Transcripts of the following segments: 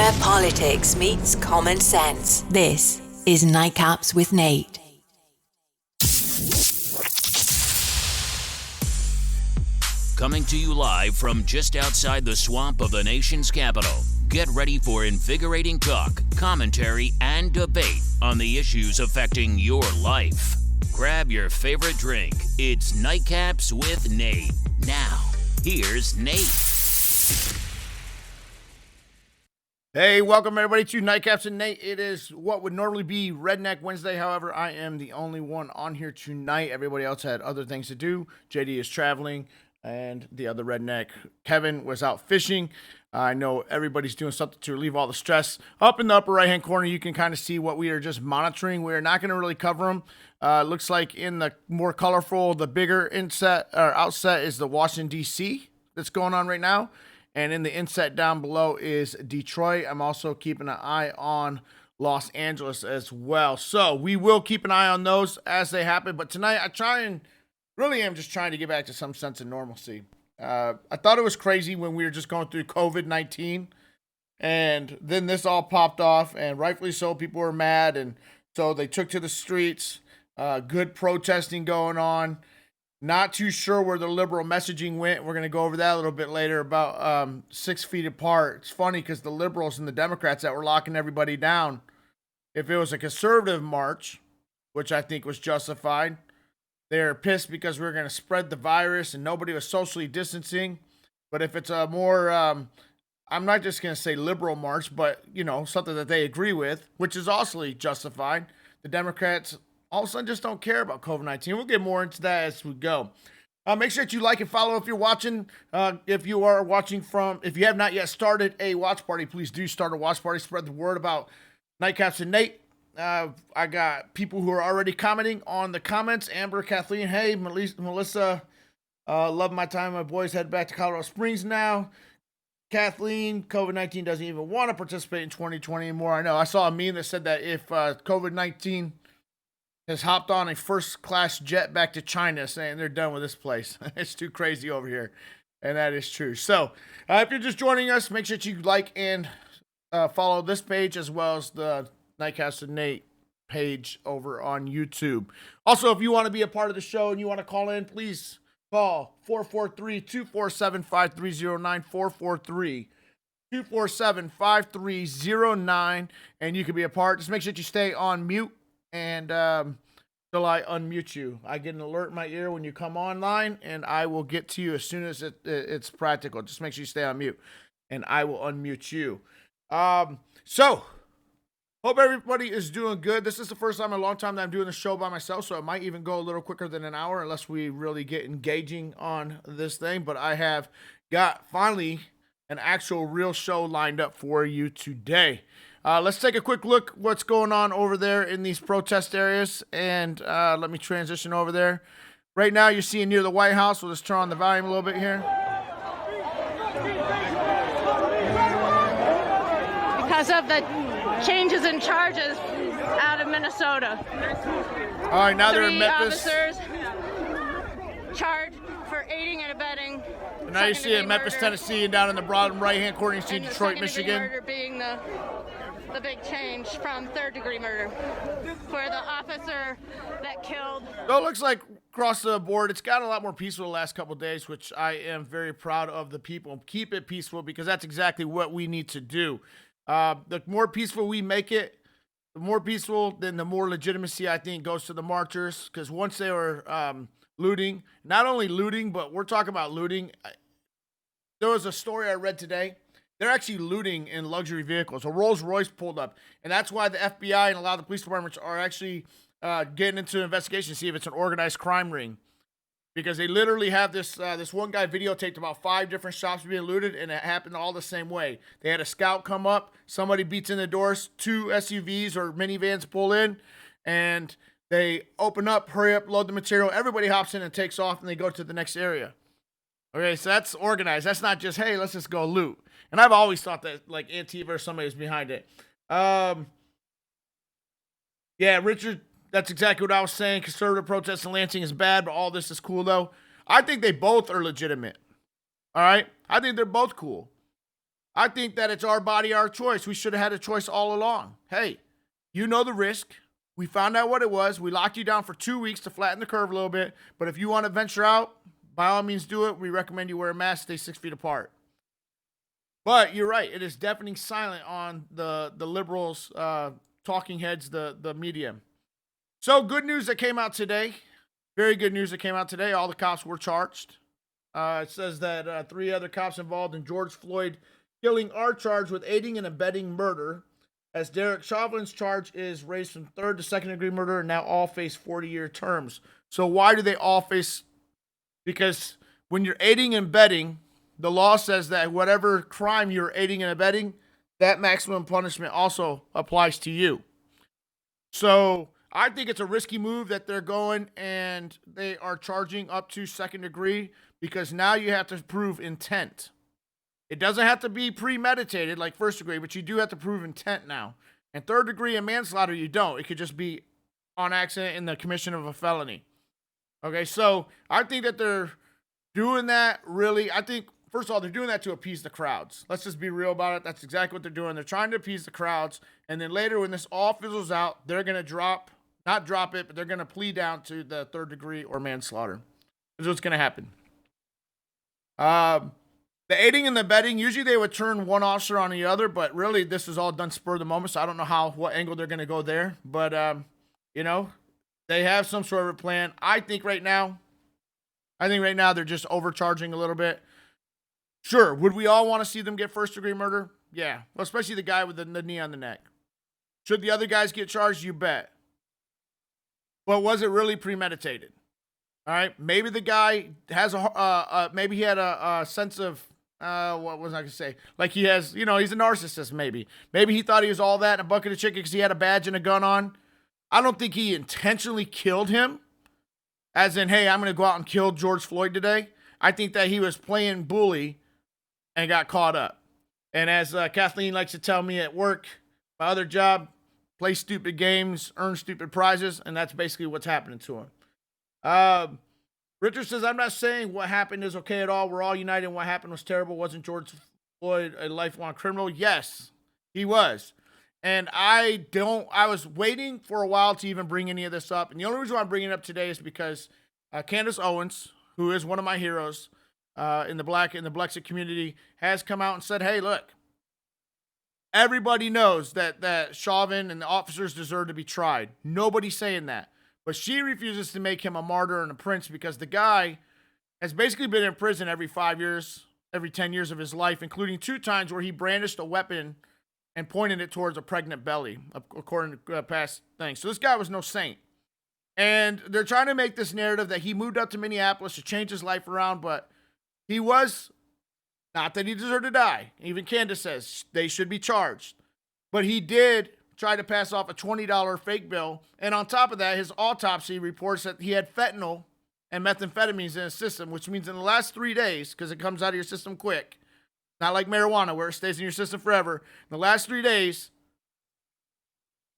where politics meets common sense. This is Nightcaps with Nate. Coming to you live from just outside the swamp of the nation's capital. Get ready for invigorating talk, commentary, and debate on the issues affecting your life. Grab your favorite drink. It's Nightcaps with Nate. Now, here's Nate. Hey, welcome everybody to Nightcaps and Nate. It is what would normally be Redneck Wednesday. However, I am the only one on here tonight. Everybody else had other things to do. JD is traveling, and the other redneck, Kevin, was out fishing. I know everybody's doing something to relieve all the stress. Up in the upper right-hand corner, you can kind of see what we are just monitoring. We are not going to really cover them. Looks like in the more colorful, the bigger inset or outset is the Washington, D.C. that's going on right now. And in the inset down below is Detroit. I'm also keeping an eye on Los Angeles as well. So we will keep an eye on those as they happen. But tonight, really am just trying to get back to some sense of normalcy. I thought it was crazy when we were just going through COVID-19. And then this all popped off. And rightfully so, people were mad. And so they took to the streets. Good protesting going on. Not too sure where the liberal messaging went. We're going to go over that a little bit later about 6 feet apart. It's funny because the liberals and the Democrats that were locking everybody down, if it was a conservative march, which I think was justified, they're pissed because we were going to spread the virus and nobody was socially distancing. But if it's a more, I'm not just going to say liberal march, but, you know, something that they agree with, which is also justified, the Democrats all of a sudden just don't care about COVID-19. We'll get more into that as we go. Make sure that you like and follow if you're watching. If you have not yet started a watch party, please do start a watch party. Spread the word about Nightcaps and Nate. I got people who are already commenting on the comments. Amber, Kathleen, hey, Melissa, love my time. My boys head back to Colorado Springs now. Kathleen, COVID-19 doesn't even want to participate in 2020 anymore. I know. I saw a meme that said that if COVID-19 has hopped on a first-class jet back to China, saying they're done with this place. It's too crazy over here, and that is true. So, if you're just joining us, make sure that you like and follow this page as well as the Nightcast and Nate page over on YouTube. Also, if you want to be a part of the show and you want to call in, please call 443-247-5309, 443-247-5309, and you can be a part. Just make sure that you stay on mute. And till I unmute you. I get an alert in my ear when you come online, and I will get to you as soon as it's practical. Just make sure you stay on mute, and I will unmute you. So, hope everybody is doing good. This is the first time in a long time that I'm doing the show by myself, so it might even go a little quicker than an hour unless we really get engaging on this thing. But I have got, finally, an actual real show lined up for you today. Let's take a quick look what's going on over there in these protest areas, and let me transition over there. Right now, you're seeing near the White House. We'll just turn on the volume a little bit here. Because of the changes in charges out of Minnesota. All right, now they're in Memphis. 3 officers charged for aiding and abetting. And now you see it in Memphis, Tennessee, and down in the bottom right-hand corner, you see Detroit, Michigan. Murder being the big change from third-degree murder for the officer that killed. So it looks like across the board, it's gotten a lot more peaceful the last couple of days, which I am very proud of the people. Keep it peaceful because that's exactly what we need to do. The more peaceful we make it, the more peaceful, then the more legitimacy I think goes to the marchers. Because once they were looting, not only looting, but we're talking about looting. There was a story I read today. They're actually looting in luxury vehicles. A Rolls Royce pulled up. And that's why the FBI and a lot of the police departments are actually getting into an investigation to see if it's an organized crime ring. Because they literally have this one guy videotaped about 5 different shops being looted, and it happened all the same way. They had a scout come up, somebody beats in the doors, 2 SUVs or minivans pull in, and they open up, hurry up, load the material. Everybody hops in and takes off, and they go to the next area. Okay, so that's organized. That's not just, hey, let's just go loot. And I've always thought that, like, Antifa or somebody is behind it. Yeah, Richard, that's exactly what I was saying. Conservative protests in Lansing is bad, but all this is cool, though. I think they both are legitimate. All right? I think they're both cool. I think that it's our body, our choice. We should have had a choice all along. Hey, you know the risk. We found out what it was. We locked you down for 2 weeks to flatten the curve a little bit. But if you want to venture out, by all means do it. We recommend you wear a mask, stay 6 feet apart. But you're right. It is deafening silent on the liberals, talking heads, the media. So good news that came out today. Very good news that came out today. All the cops were charged. It says that 3 other cops involved in George Floyd killing are charged with aiding and abetting murder, as Derek Chauvin's charge is raised from 3rd to 2nd degree murder, and now all face 40-year terms. So why do they all face? Because when you're aiding and abetting, the law says that whatever crime you're aiding and abetting, that maximum punishment also applies to you. So I think it's a risky move that they're going and they are charging up to 2nd degree, because now you have to prove intent. It doesn't have to be premeditated like 1st degree, but you do have to prove intent now. And 3rd degree and manslaughter, you don't. It could just be on accident in the commission of a felony. Okay, so I think that they're doing that really. I think, first of all, they're doing that to appease the crowds. Let's just be real about it. That's exactly what they're doing. They're trying to appease the crowds. And then later, when this all fizzles out, they're going to not drop it, but they're going to plead down to the 3rd degree or manslaughter. That's what's going to happen. The aiding and the abetting, usually they would turn one officer on the other, but really this is all done spur of the moment, so I don't know what angle they're going to go there. But, they have some sort of a plan. I think right now they're just overcharging a little bit. Sure, would we all want to see them get 1st degree murder? Yeah, well, especially the guy with the knee on the neck. Should the other guys get charged? You bet. But was it really premeditated? All right, maybe the guy has maybe he had a sense of, what was I going to say? Like he has, he's a narcissist maybe. Maybe he thought he was all that in a bucket of chicken because he had a badge and a gun on. I don't think he intentionally killed him, as in, hey, I'm going to go out and kill George Floyd today. I think that he was playing bully and got caught up. And as Kathleen likes to tell me at work, my other job, play stupid games, earn stupid prizes, and that's basically what's happening to him. Richard says, I'm not saying what happened is okay at all. We're all united in what happened was terrible. Wasn't George Floyd a lifelong criminal? Yes, he was. And I was waiting for a while to even bring any of this up. And the only reason why I'm bringing it up today is because Candace Owens, who is one of my heroes in the Blexit community, has come out and said, hey, look, everybody knows that Chauvin and the officers deserve to be tried. Nobody's saying that. But she refuses to make him a martyr and a prince because the guy has basically been in prison every 5 years, every 10 years of his life, including 2 times where he brandished a weapon and pointed it towards a pregnant belly, according to past things. So this guy was no saint. And they're trying to make this narrative that he moved up to Minneapolis to change his life around, but he was, not that he deserved to die. Even Candace says they should be charged. But he did try to pass off a $20 fake bill. And on top of that, his autopsy reports that he had fentanyl and methamphetamines in his system, which means in the last 3 days, because it comes out of your system quick, not like marijuana where it stays in your system forever. In the last 3 days,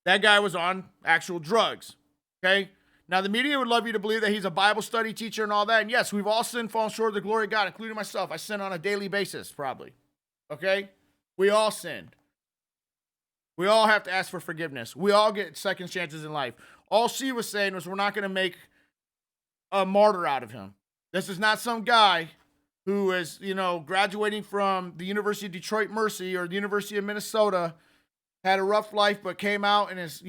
that guy was on actual drugs. Okay? Now, the media would love you to believe that he's a Bible study teacher and all that. And yes, we've all sinned, fallen short of the glory of God, including myself. I sin on a daily basis, probably. Okay? We all sinned. We all have to ask for forgiveness. We all get second chances in life. All she was saying was we're not going to make a martyr out of him. This is not some guy who is, graduating from the University of Detroit Mercy or the University of Minnesota, had a rough life, but came out and is,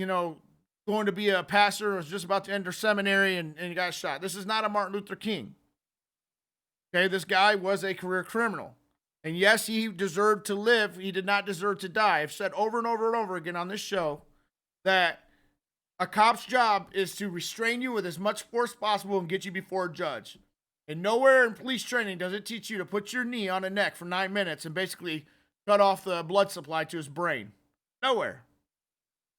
going to be a pastor or was just about to enter seminary and he got shot. This is not a Martin Luther King. Okay, this guy was a career criminal. And yes, he deserved to live. He did not deserve to die. I've said over and over and over again on this show that a cop's job is to restrain you with as much force possible and get you before a judge. And nowhere in police training does it teach you to put your knee on a neck for 9 minutes and basically cut off the blood supply to his brain. Nowhere.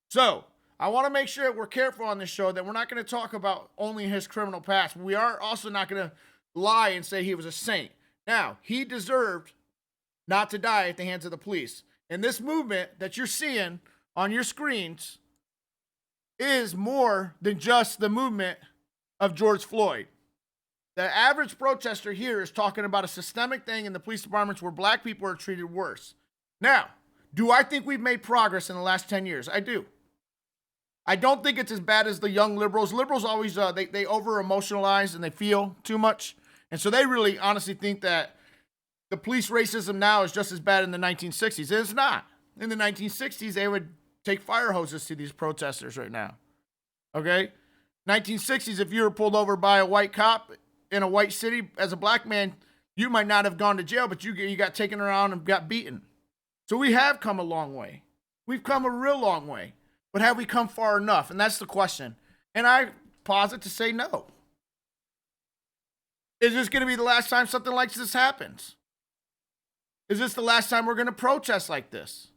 So, I want to make sure that we're careful on this show that we're not going to talk about only his criminal past. We are also not going to lie and say he was a saint. Now, he deserved not to die at the hands of the police. And this movement that you're seeing on your screens is more than just the movement of George Floyd. The average protester here is talking about a systemic thing in the police departments where black people are treated worse. Now, do I think we've made progress in the last 10 years? I do. I don't think it's as bad as the young liberals. Liberals always, they over-emotionalize and they feel too much. And so they really honestly think that the police racism now is just as bad in the 1960s. It's not. In the 1960s, they would take fire hoses to these protesters right now. Okay? 1960s, if you were pulled over by a white cop in a white city as a black man, you might not have gone to jail, but you got taken around and got beaten. So we have come a long way. We've come a real long way. But have we come far enough? And that's the question. And I posit to say no. Is this going to be the last time something like this happens? Is this the last time we're going to protest like this?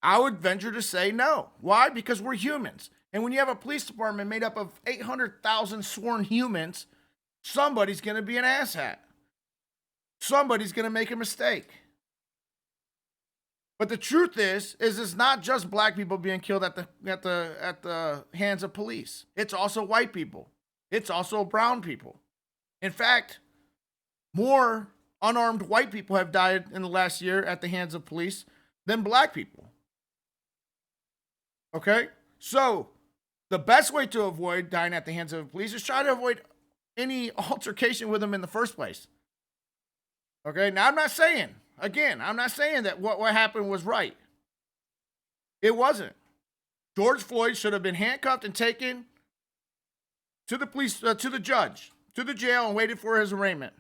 I would venture to say no. Why? Because we're humans. And when you have a police department made up of 800,000 sworn humans, somebody's going to be an asshat. Somebody's going to make a mistake. But the truth is it's not just black people being killed at the hands of police. It's also white people. It's also brown people. In fact, more unarmed white people have died in the last year at the hands of police than black people. Okay? So, the best way to avoid dying at the hands of police is try to avoid any altercation with them in the first place. Okay? Now, I'm not saying that what happened was right. It wasn't. George Floyd should have been handcuffed and taken to the police, to the judge, to the jail, and waited for his arraignment.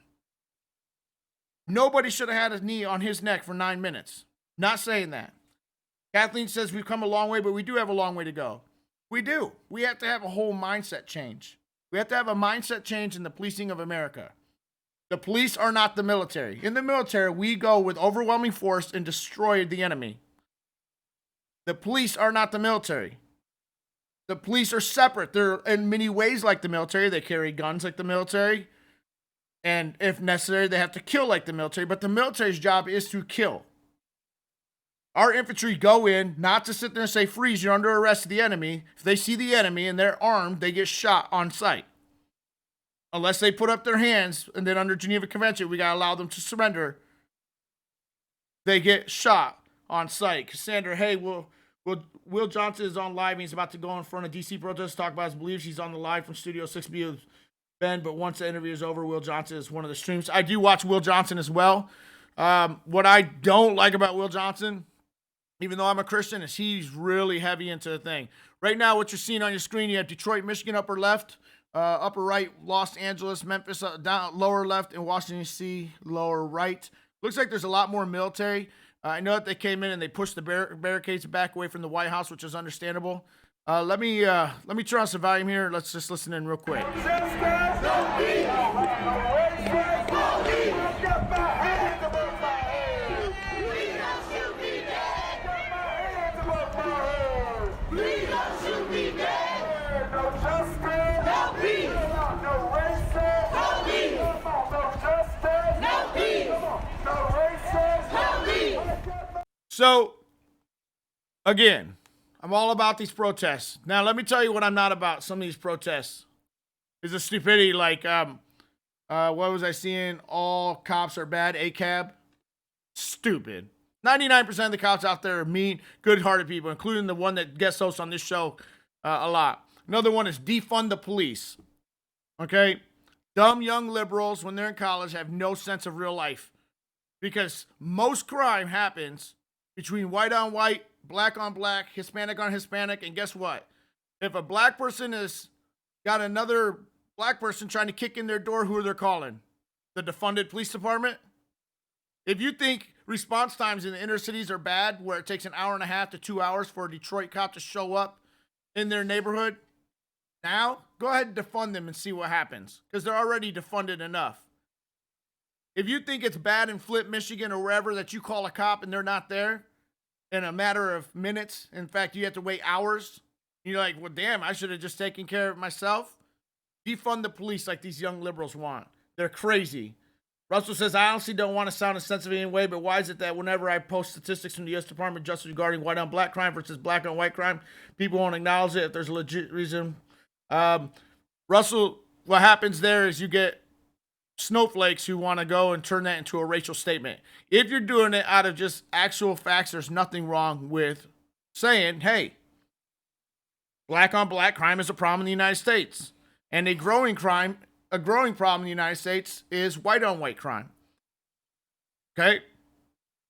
Nobody should have had a knee on his neck for 9 minutes. Not saying that. Kathleen says we've come a long way, but we do have a long way to go. We do. We have to have a whole mindset change. We have to have a mindset change in the policing of America. The police are not the military. In the military, we go with overwhelming force and destroy the enemy. The police are not the military. The police are separate. They're in many ways like the military. They carry guns like the military. And if necessary, they have to kill like the military. But the military's job is to kill. Our infantry go in not to sit there and say, freeze, you're under arrest of the enemy. If they see the enemy and they're armed, they get shot on sight. Unless they put up their hands, and then under Geneva Convention, we got to allow them to surrender. They get shot on sight. Cassandra, hey, Will Johnson is on live. He's about to go in front of DC protesters, talk about his beliefs. He's on the live from Studio 6B with Ben, but once the interview is over, Will Johnson is one of the streams. I do watch Will Johnson as well. What I don't like about Will Johnson, even though I'm a Christian, is he's really heavy into the thing. Right now, what you're seeing on your screen, you have Detroit, Michigan, upper left. Upper right, Los Angeles, Memphis, down lower left, and Washington, D.C., lower right. Looks like there's a lot more military. I know that they came in and they pushed the barricades back away from the White House, which is understandable. Let me turn on some volume here. Let's just listen in real quick. So, again, I'm all about these protests. Now, let me tell you what I'm not about. Some of these protests is a stupidity like, what was I seeing? All cops are bad, ACAB. Stupid. 99% of the cops out there are mean, good-hearted people, including the one that guest hosts on this show a lot. Another one is defund the police. Okay? Dumb young liberals, when they're in college, have no sense of real life. Because most crime happens between white on white, black on black, Hispanic on Hispanic, and guess what? If a black person has got another black person trying to kick in their door, who are they calling? The defunded police department? If you think response times in the inner cities are bad, where it takes an hour and a half to 2 hours for a Detroit cop to show up in their neighborhood, now go ahead and defund them and see what happens, because they're already defunded enough. If you think it's bad in Flint, Michigan, or wherever that you call a cop and they're not there in a matter of minutes, in fact, you have to wait hours, you're like, well, damn, I should have just taken care of it myself. Defund the police like these young liberals want. They're crazy. Russell says, I honestly don't want to sound insensitive in any way, but why is it that whenever I post statistics from the U.S. Department of Justice regarding white on black crime versus black on white crime, people won't acknowledge it if there's a legit reason? Russell, what happens there is you get snowflakes who want to go and turn that into a racial statement. If you're doing it out of just actual facts, there's nothing wrong with saying, hey, black on black crime is a problem in the United States. And a growing problem in the United States is white on white crime. Okay?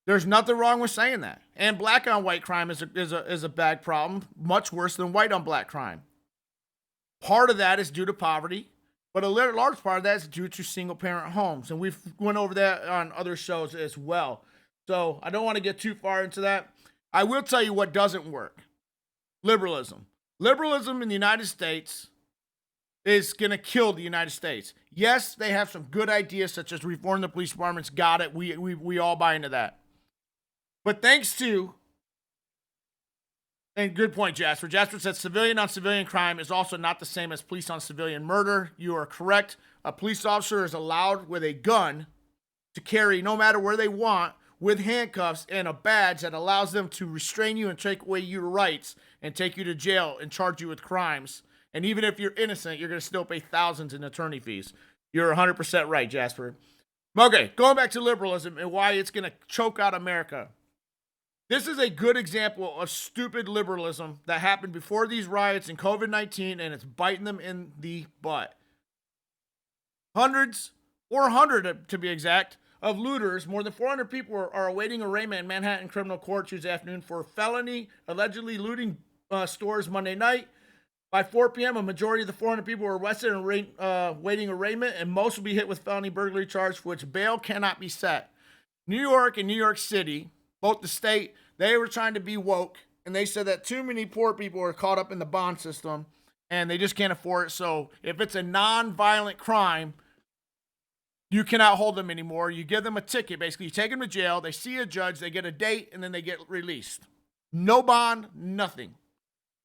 There's nothing wrong with saying that. And black on white crime is a bad problem, much worse than white on black crime. Part of that is due to poverty, but a large part of that is due to single parent homes. And we've went over that on other shows as well. So I don't want to get too far into that. I will tell you what doesn't work. Liberalism. Liberalism in the United States is going to kill the United States. Yes, they have some good ideas such as reform the police departments. Got it. We all buy into that. But thanks to, and good point, Jasper. Jasper said civilian on civilian crime is also not the same as police on civilian murder. You are correct. A police officer is allowed with a gun to carry no matter where they want with handcuffs and a badge that allows them to restrain you and take away your rights and take you to jail and charge you with crimes. And even if you're innocent, you're going to still pay thousands in attorney fees. You're 100% right, Jasper. Okay, going back to liberalism and why it's going to choke out America. This is a good example of stupid liberalism that happened before these riots and COVID-19, and it's biting them in the butt. Hundreds, or 100 to be exact, of looters, more than 400 people are awaiting arraignment in Manhattan criminal court Tuesday afternoon for felony allegedly looting stores Monday night. By 4 p.m., a majority of the 400 people were arrested and waiting arraignment, and most will be hit with felony burglary charge for which bail cannot be set. New York and New York City, both the state, they were trying to be woke, and they said that too many poor people are caught up in the bond system, and they just can't afford it. So if it's a non-violent crime, you cannot hold them anymore. You give them a ticket. Basically, you take them to jail. They see a judge. They get a date, and then they get released. No bond, nothing.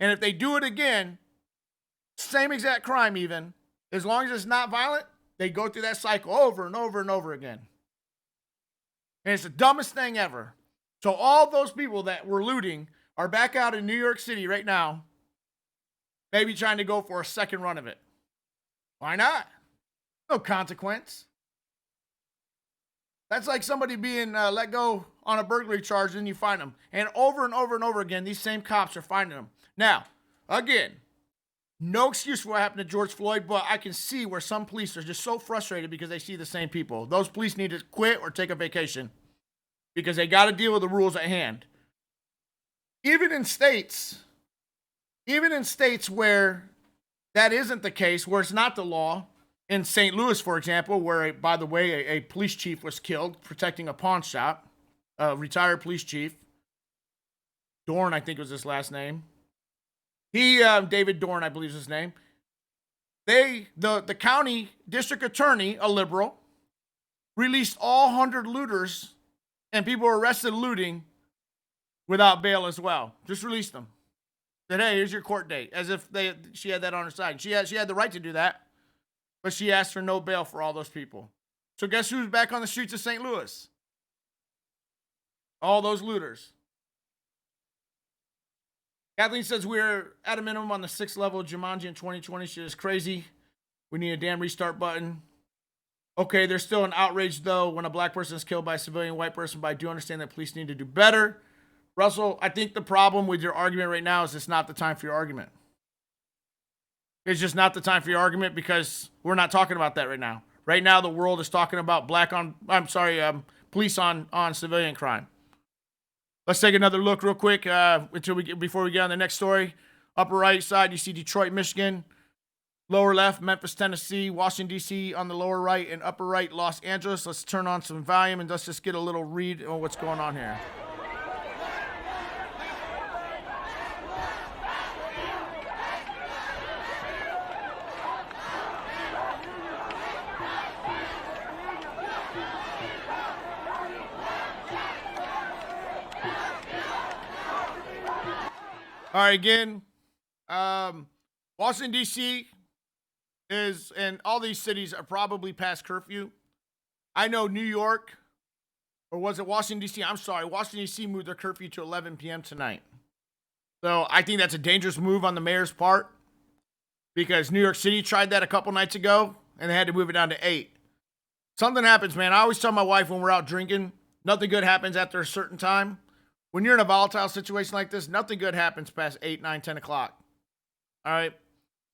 And if they do it again, same exact crime even, as long as it's not violent, they go through that cycle over and over and over again. And it's the dumbest thing ever. So all those people that were looting are back out in New York City right now, maybe trying to go for a second run of it. Why not? No consequence. That's like somebody being let go on a burglary charge, and you find them. And over and over again, these same cops are finding them. Now, again, no excuse for what happened to George Floyd, but I can see where some police are just so frustrated because they see the same people. Those police need to quit or take a vacation because they got to deal with the rules at hand. Even in states where that isn't the case, where it's not the law, in St. Louis, for example, where, by the way, a police chief was killed protecting a pawn shop, a retired police chief, Dorn, I think was his last name. David Dorn, I believe is his name. The county district attorney, a liberal, released all 100 looters, and people were arrested looting without bail as well. Just released them. Said, hey, here's your court date, as if she had that on her side. She had the right to do that, but she asked for no bail for all those people. So guess who's back on the streets of St. Louis? All those looters. Kathleen says we're at a minimum on the 6th level of Jumanji in 2020. Shit is crazy. We need a damn restart button. Okay, there's still an outrage, though, when a black person is killed by a civilian white person, but I do understand that police need to do better. Russell, I think the problem with your argument right now is it's not the time for your argument. It's just not the time for your argument because we're not talking about that right now. Right now, the world is talking about police on civilian crime. Let's take another look real quick before we get on the next story. Upper right side, you see Detroit, Michigan. Lower left, Memphis, Tennessee. Washington, D.C. on the lower right. And upper right, Los Angeles. Let's turn on some volume and let's just get a little read on what's going on here. All right, again, Washington, D.C. is, and all these cities are probably past curfew. I know New York, or was it Washington, D.C.? I'm sorry, Washington, D.C. moved their curfew to 11 p.m. tonight. So I think that's a dangerous move on the mayor's part because New York City tried that a couple nights ago, and they had to move it down to 8. Something happens, man. I always tell my wife when we're out drinking, nothing good happens after a certain time. When you're in a volatile situation like this, nothing good happens past 8, 9, 10 o'clock. All right?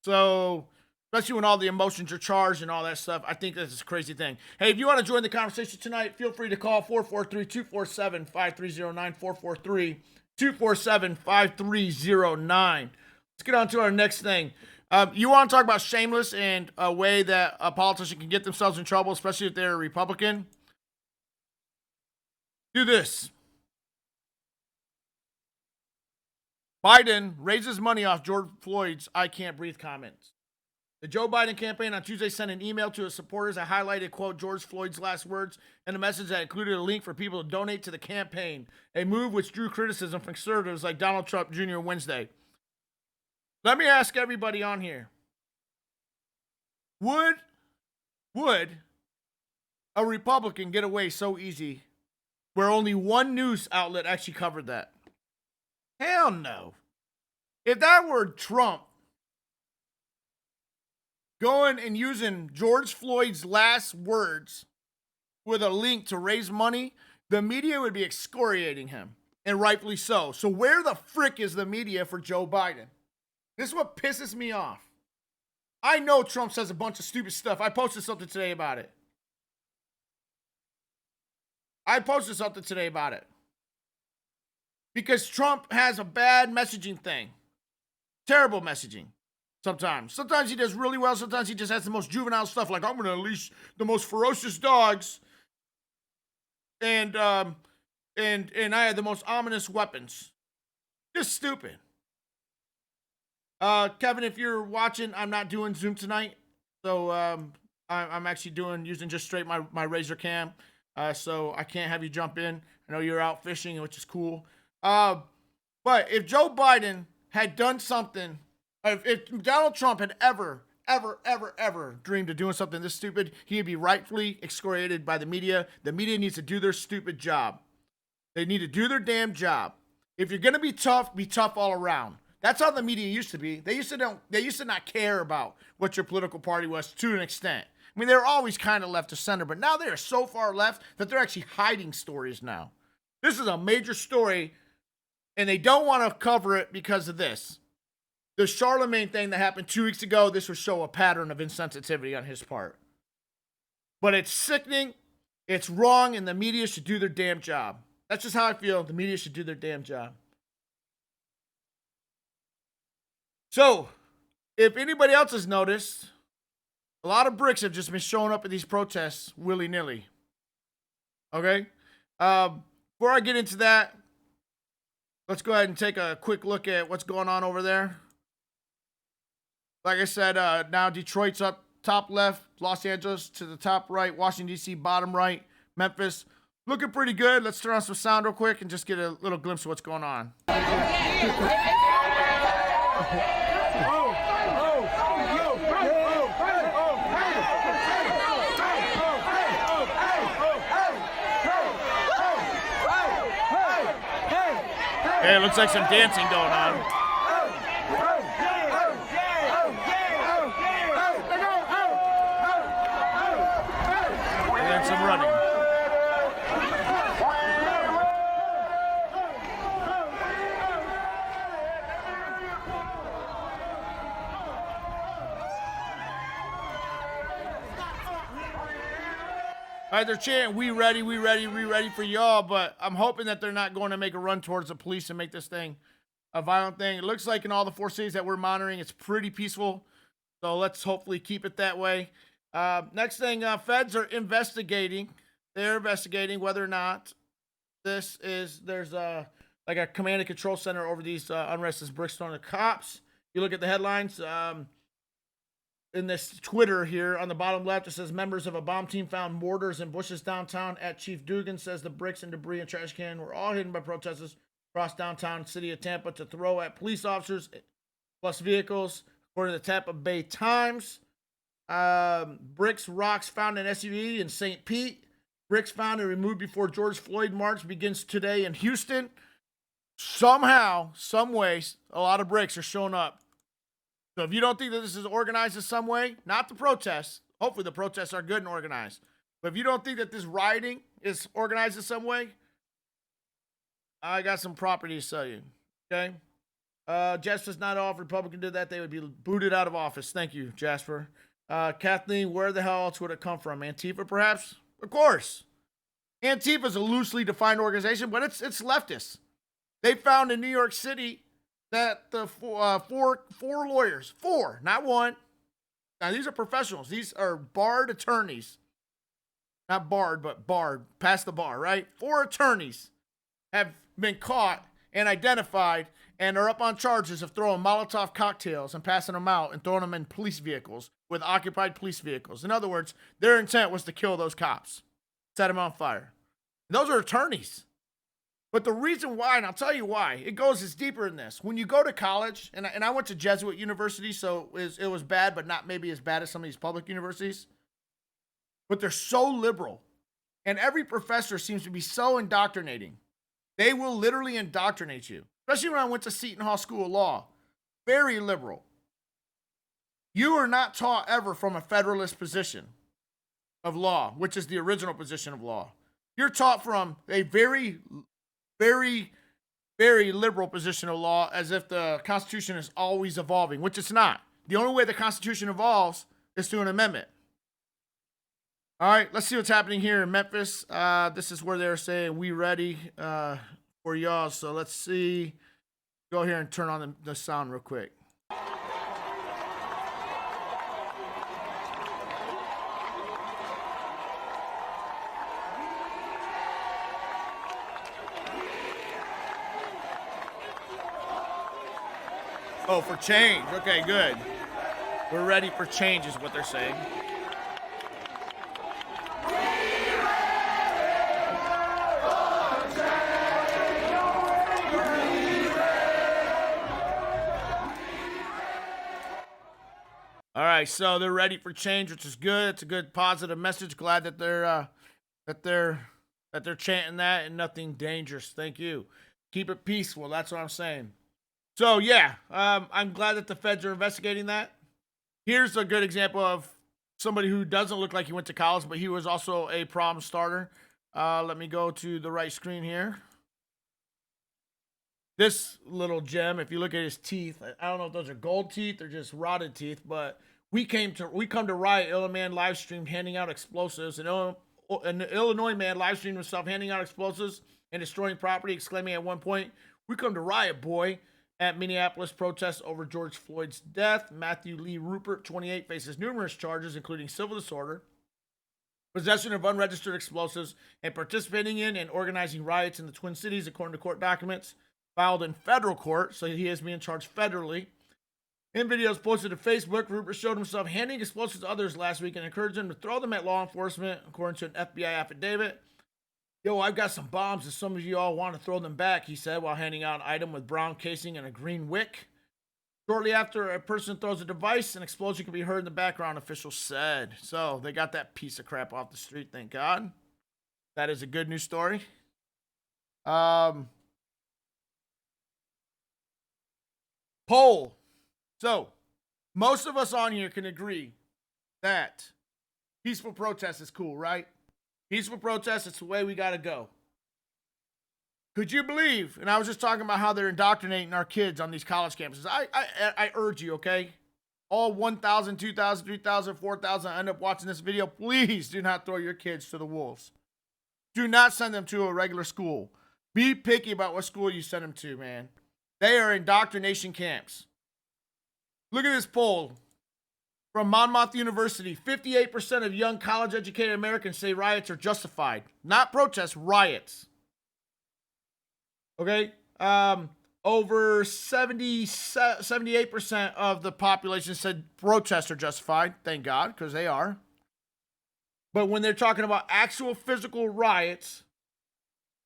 So, especially when all the emotions are charged and all that stuff, I think that's a crazy thing. Hey, if you want to join the conversation tonight, feel free to call 443-247-5309, 443-247-5309. Let's get on to our next thing. You want to talk about shameless and a way that a politician can get themselves in trouble, especially if they're a Republican? Do this. Biden raises money off George Floyd's "I can't breathe" comments. The Joe Biden campaign on Tuesday sent an email to his supporters that highlighted, quote, George Floyd's last words and a message that included a link for people to donate to the campaign, a move which drew criticism from conservatives like Donald Trump Jr. Wednesday. Let me ask everybody on here. Would a Republican get away so easy where only one news outlet actually covered that? Hell no. If that were Trump going and using George Floyd's last words with a link to raise money, the media would be excoriating him, and rightfully so. So where the frick is the media for Joe Biden? This is what pisses me off. I know Trump says a bunch of stupid stuff. I posted something today about it. Because Trump has a bad messaging thing. Terrible messaging sometimes. Sometimes he does really well. Sometimes he just has the most juvenile stuff like, I'm going to unleash the most ferocious dogs. And I have the most ominous weapons. Just stupid. Kevin, if you're watching, I'm not doing Zoom tonight. So I'm actually using just straight my Razor cam. So I can't have you jump in. I know you're out fishing, which is cool. But if Joe Biden had done something, if Donald Trump had ever dreamed of doing something this stupid, he'd be rightfully excoriated by the media. The media needs to do their stupid job. They need to do their damn job. If you're going to be tough all around. That's how the media used to be. They used to not care about what your political party was to an extent. I mean, they were always kind of left of center, but now they are so far left that they're actually hiding stories now. This is a major story, and they don't want to cover it because of this. The Charlemagne thing that happened 2 weeks ago, this would show a pattern of insensitivity on his part. But it's sickening, it's wrong, and the media should do their damn job. That's just how I feel. The media should do their damn job. So, if anybody else has noticed, a lot of bricks have just been showing up at these protests willy-nilly. Okay? Before I get into that, let's go ahead and take a quick look at what's going on over there. Like I said, now Detroit's up top left, Los Angeles to the top right, Washington, D.C. bottom right, Memphis. Looking pretty good. Let's turn on some sound real quick and just get a little glimpse of what's going on. Hey, it looks like some dancing going on. And then some running. All right, they're chanting, we ready for y'all, but I'm hoping that they're not going to make a run towards the police and make this thing a violent thing. It looks like in all the 4 cities that we're monitoring, it's pretty peaceful, so let's hopefully keep it that way. Next thing, feds are investigating. They're investigating whether or not there's like a command and control center over these unrest as Brickstone. The cops, you look at the headlines, in this Twitter here on the bottom left, it says members of a bomb team found mortars and bushes downtown at Chief Dugan. Says the bricks and debris and trash can were all hidden by protesters across downtown city of Tampa to throw at police officers plus vehicles. According to the Tampa Bay Times, bricks, rocks found in SUV in St. Pete. Bricks found and removed before George Floyd march begins today in Houston. Somehow, some way, a lot of bricks are showing up. So if you don't think that this is organized in some way, not the protests. Hopefully the protests are good and organized. But if you don't think that this rioting is organized in some way, I got some property to sell you. Okay? Jasper's not off. Republican did that, they would be booted out of office. Thank you, Jasper. Kathleen, where the hell else would it come from? Antifa, perhaps? Of course. Antifa is a loosely defined organization, but it's leftist. They found in New York City that the four lawyers, four, not one. Now, these are professionals. These are barred attorneys. Not barred, but barred, past the bar, right? 4 attorneys have been caught and identified and are up on charges of throwing Molotov cocktails and passing them out and throwing them in police vehicles with occupied police vehicles. In other words, their intent was to kill those cops, set them on fire. And those are attorneys. But the reason why, and I'll tell you why, it goes is deeper in this. When you go to college, and I went to Jesuit university, so it was bad, but not maybe as bad as some of these public universities. But they're so liberal. And every professor seems to be so indoctrinating. They will literally indoctrinate you. Especially when I went to Seton Hall School of Law. Very liberal. You are not taught ever from a federalist position of law, which is the original position of law. You're taught from a very, very, very liberal position of law, as if the Constitution is always evolving, which it's not. The only way the Constitution evolves is through an amendment. All right, let's see what's happening here in Memphis. This is where they're saying, we ready for y'all. So let's see. Go here and turn on the sound real quick. Oh, for change. Okay, good. We're ready for change is what they're saying. All right, so they're ready for change, which is good. It's a good positive message. Glad that they're chanting that, and nothing dangerous. Thank you. Keep it peaceful. That's what I'm saying. So yeah, I'm glad that the feds are investigating that. Here's a good example of somebody who doesn't look like he went to college, but he was also a problem starter. Let me go to the right screen here. This little gem, if you look at his teeth, I don't know if those are gold teeth or just rotted teeth, but we come to Riot. Illinois man live streamed handing out explosives. An Illinois man live streamed himself handing out explosives and destroying property, exclaiming at one point, "We come to Riot Boy." At Minneapolis protests over George Floyd's death, Matthew Lee Rupert, 28, faces numerous charges, including civil disorder, possession of unregistered explosives, and participating in and organizing riots in the Twin Cities, according to court documents filed in federal court. So he is being charged federally. In videos posted to Facebook, Rupert showed himself handing explosives to others last week and encouraged them to throw them at law enforcement, according to an FBI affidavit. "Yo, I've got some bombs if some of you all want to throw them back," he said while handing out an item with brown casing and a green wick. Shortly after a person throws a device, an explosion can be heard in the background, officials said. So they got that piece of crap off the street, thank God. That is a good news story. Poll. So, most of us on here can agree that peaceful protest is cool, right? Peaceful protest, it's the way we got to go. Could you believe, and I was just talking about how they're indoctrinating our kids on these college campuses. I urge you, okay? All 1,000, 2,000, 3,000, 4,000 end up watching this video. Please do not throw your kids to the wolves. Do not send them to a regular school. Be picky about what school you send them to, man. They are indoctrination camps. Look at this poll from Monmouth University. 58% of young college-educated Americans say riots are justified. Not protests, riots. Okay? Over 78% of the population said protests are justified. Thank God, because they are. But when they're talking about actual physical riots,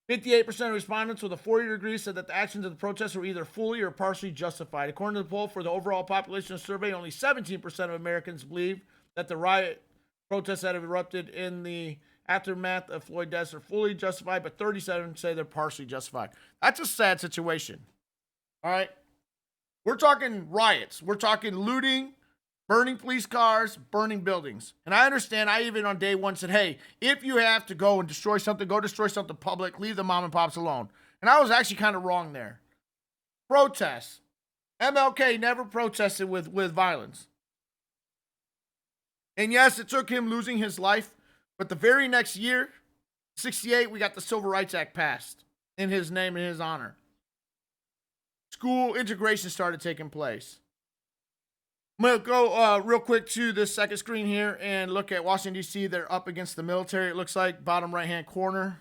58% of respondents with a 40 degree said that the actions of the protests were either fully or partially justified. According to the poll for the overall population survey, only 17% of Americans believe that the riot protests that have erupted in the aftermath of Floyd deaths are fully justified, but 37% say they're partially justified. That's a sad situation. All right? We're talking riots. We're talking looting. Burning police cars, burning buildings. And I understand, I even on day one said, hey, if you have to go and destroy something, go destroy something public, leave the mom and pops alone. And I was actually kind of wrong there. Protests. MLK never protested with violence. And yes, it took him losing his life, but the very next year, 68, we got the Civil Rights Act passed in his name and his honor. School integration started taking place. I'm going to go real quick to this second screen here and look at Washington, D.C. They're up against the military, it looks like, bottom right-hand corner.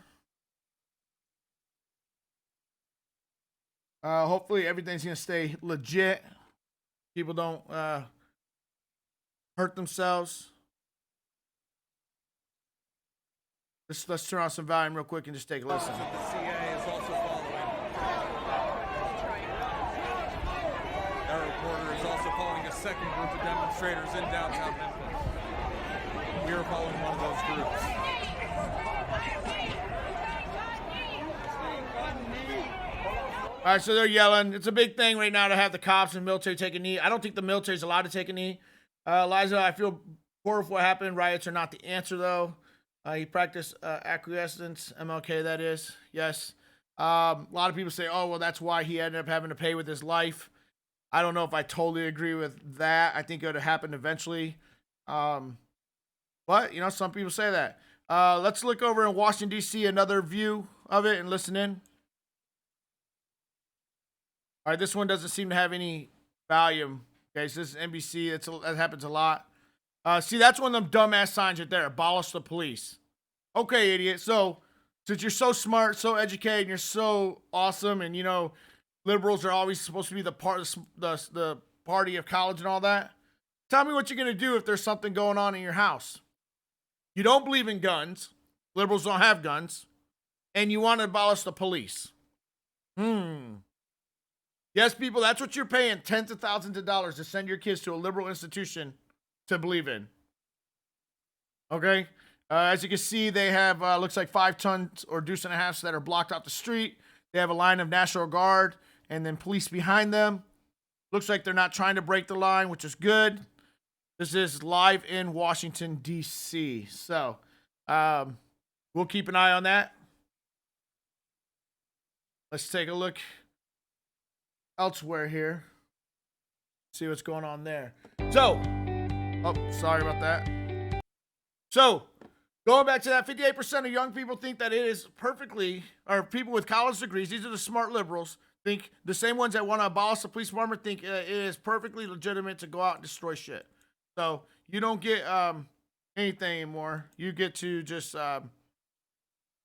Hopefully everything's going to stay legit. People don't hurt themselves. Let's turn on some volume real quick and just take a listen. The CA is also following. Our reporter is also following a second group of demonstrators in downtown Memphis. We are following one of those groups. All right, so they're yelling. It's a big thing right now to have the cops and military take a knee. I don't think the military's allowed to take a knee. Liza, I feel poor for what happened. Riots are not the answer, though. He practiced acquiescence, MLK, that is. Yes. A lot of people say, oh, well, that's why he ended up having to pay with his life. I don't know if I totally agree with that. I think it would have happened eventually. But, you know, some people say that. Let's look over in Washington, D.C., another view of it and listen in. All right, this one doesn't seem to have any volume. Okay, so this is NBC. That happens a lot. See, that's one of them dumbass signs right there. Abolish the police. Okay, idiot. So, since you're so smart, so educated, and you're so awesome, and, you know, liberals are always supposed to be the party of college and all that, tell me what you're going to do if there's something going on in your house. You don't believe in guns. Liberals don't have guns. And you want to abolish the police. Yes, people, that's what you're paying tens of thousands of dollars to send your kids to a liberal institution to believe in. Okay? As you can see, they have, looks like 5 tons or deuce and a half that are blocked off the street. They have a line of National Guard and then police behind them. Looks like they're not trying to break the line, which is good. This is live in Washington, D.C. So, we'll keep an eye on that. Let's take a look elsewhere here. See what's going on there. So, sorry about that. So, going back to that, 58% of young people think that it is perfectly, or people with college degrees, these are the smart liberals, think the same ones that want to abolish the police department think it is perfectly legitimate to go out and destroy shit. So, you don't get anything anymore. You get to just,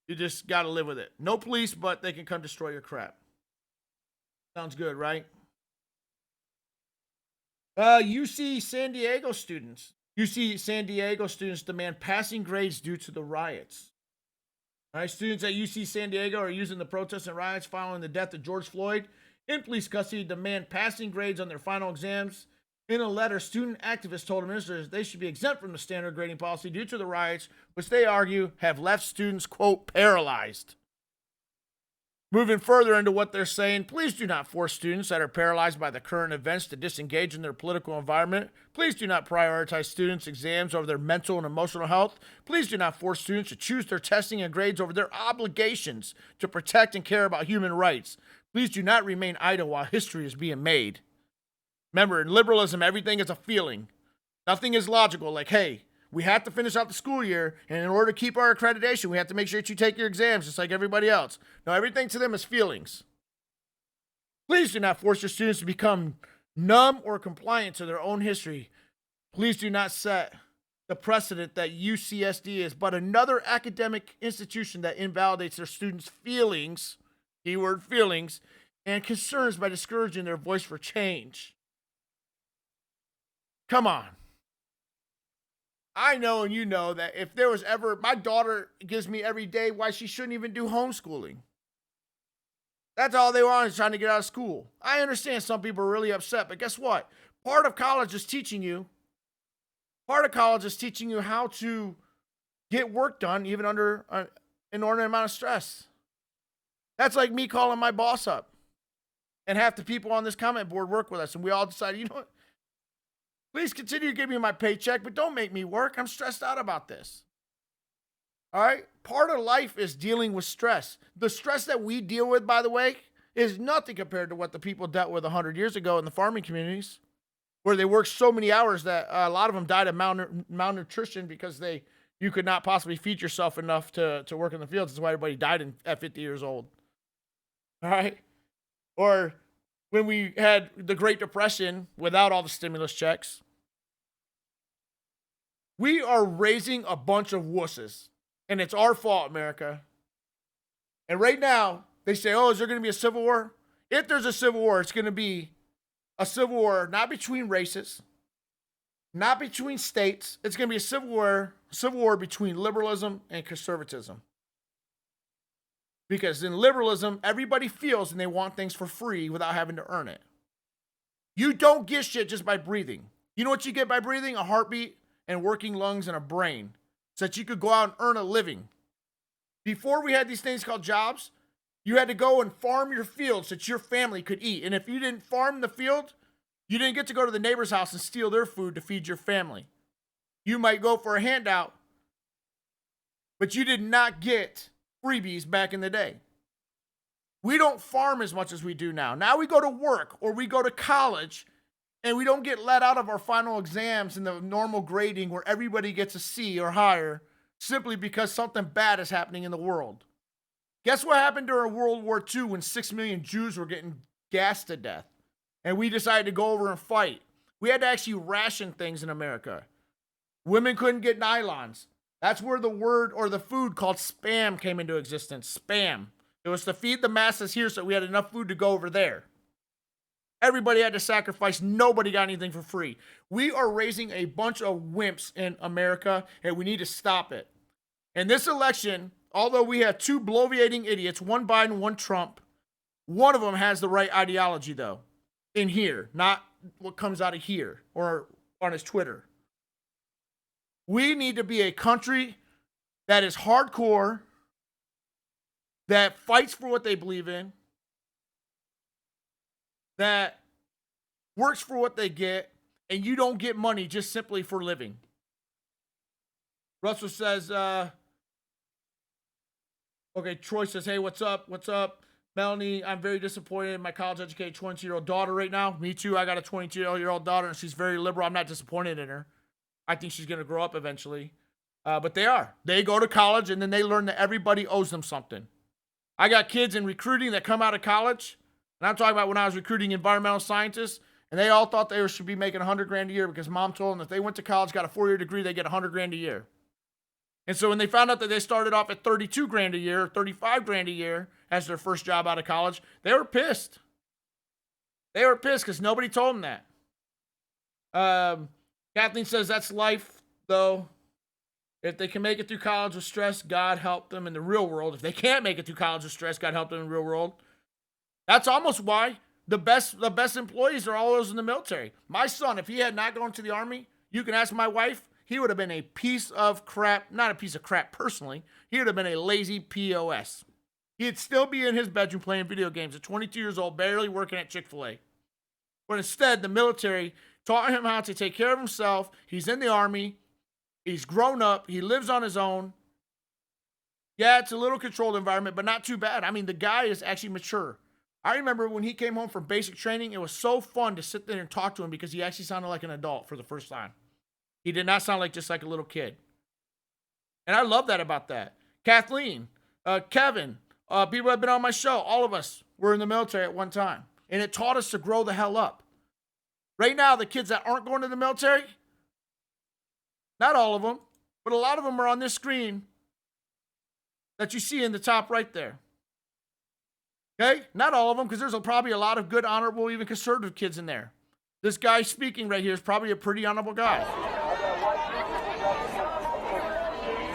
you just got to live with it. No police, but they can come destroy your crap. Sounds good, right? UC San Diego students demand passing grades due to the riots. All right, students at UC San Diego are using the protests and riots following the death of George Floyd in police custody to demand passing grades on their final exams. In a letter, student activists told administrators they should be exempt from the standard grading policy due to the riots, which they argue have left students, quote, paralyzed. Moving further into what they're saying, please do not force students that are paralyzed by the current events to disengage in their political environment. Please do not prioritize students' exams over their mental and emotional health. Please do not force students to choose their testing and grades over their obligations to protect and care about human rights. Please do not remain idle while history is being made. Remember, in liberalism, everything is a feeling. Nothing is logical, like, hey, we have to finish out the school year, and in order to keep our accreditation, we have to make sure that you take your exams just like everybody else. No, everything to them is feelings. Please do not force your students to become numb or compliant to their own history. Please do not set the precedent that UCSD is but another academic institution that invalidates their students' feelings, keyword feelings, and concerns by discouraging their voice for change. Come on. I know and you know that if there was ever, my daughter gives me every day why she shouldn't even do homeschooling. That's all they want is trying to get out of school. I understand some people are really upset, but guess what? Part of college is teaching you how to get work done even under an inordinate amount of stress. That's like me calling my boss up and half the people on this comment board work with us and we all decided, you know what? Please continue to give me my paycheck, but don't make me work. I'm stressed out about this. All right? Part of life is dealing with stress. The stress that we deal with, by the way, is nothing compared to what the people dealt with 100 years ago in the farming communities, where they worked so many hours that a lot of them died of malnutrition because you could not possibly feed yourself enough to work in the fields. That's why everybody died at 50 years old. All right? Or when we had the Great Depression without all the stimulus checks. We are raising a bunch of wusses, and it's our fault, America. And right now, they say, oh, is there going to be a civil war? If there's a civil war, it's going to be a civil war not between races, not between states. It's going to be a civil war between liberalism and conservatism. Because in liberalism, everybody feels and they want things for free without having to earn it. You don't get shit just by breathing. You know what you get by breathing? A heartbeat and working lungs and a brain, so that you could go out and earn a living. Before we had these things called jobs, you had to go and farm your field so that your family could eat. And if you didn't farm the field, you didn't get to go to the neighbor's house and steal their food to feed your family. You might go for a handout, but you did not get freebies back in the day. We don't farm as much as we do now. Now we go to work or we go to college and we don't get let out of our final exams in the normal grading where everybody gets a C or higher simply because something bad is happening in the world. Guess what happened during World War II when 6 million Jews were getting gassed to death and we decided to go over and fight? We had to actually ration things in America. Women couldn't get nylons. That's where the word or the food called spam came into existence. Spam. It was to feed the masses here so we had enough food to go over there. Everybody had to sacrifice. Nobody got anything for free. We are raising a bunch of wimps in America, and we need to stop it. In this election, although we have two bloviating idiots, one Biden, one Trump, one of them has the right ideology, though, in here, not what comes out of here or on his Twitter. We need to be a country that is hardcore, that fights for what they believe in, that works for what they get, and you don't get money just simply for living. Russell says, okay, Troy says, hey, what's up? What's up? Melanie, I'm very disappointed in my college-educated 22-year-old daughter right now. Me too. I got a 22-year-old daughter, and she's very liberal. I'm not disappointed in her. I think she's going to grow up eventually. But they are. They go to college, and then they learn that everybody owes them something. I got kids in recruiting that come out of college, and I'm talking about when I was recruiting environmental scientists, and they all thought they should be making $100,000 a year because mom told them if they went to college, got a 4-year degree, they get $100,000 a year. And so when they found out that they started off at $32,000 a year, or $35,000 a year as their first job out of college, they were pissed. They were pissed because nobody told them that. Kathleen says that's life, though. If they can make it through college with stress, God help them in the real world. If they can't make it through college with stress, God help them in the real world. That's almost why the best employees are all those in the military. My son, if he had not gone to the Army, you can ask my wife, he would have been a piece of crap, not a piece of crap personally. He would have been a lazy POS. He'd still be in his bedroom playing video games at 22 years old, barely working at Chick-fil-A. But instead, the military taught him how to take care of himself. He's in the Army. He's grown up. He lives on his own. Yeah, it's a little controlled environment, but not too bad. I mean, the guy is actually mature. I remember when he came home from basic training, it was so fun to sit there and talk to him because he actually sounded like an adult for the first time. He did not sound like just like a little kid. And I love that about that. Kathleen, Kevin, people that have been on my show, all of us were in the military at one time. And it taught us to grow the hell up. Right now, the kids that aren't going to the military, not all of them, but a lot of them are on this screen that you see in the top right there. Okay? Not all of them, because there's probably a lot of good, honorable, even conservative kids in there. This guy speaking right here is probably a pretty honorable guy.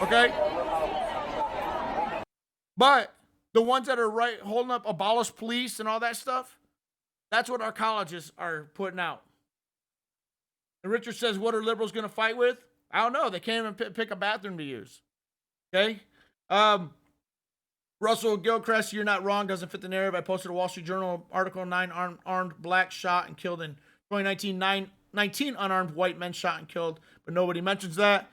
Okay? But the ones that are right holding up abolish police and all that stuff, that's what our colleges are putting out. And Richard says, what are liberals going to fight with? I don't know. They can't even pick a bathroom to use. Okay? Russell Gilchrist, you're not wrong. Doesn't fit the narrative. I posted a Wall Street Journal article, 9 armed blacks shot and killed in 2019. 19 unarmed white men shot and killed, but nobody mentions that.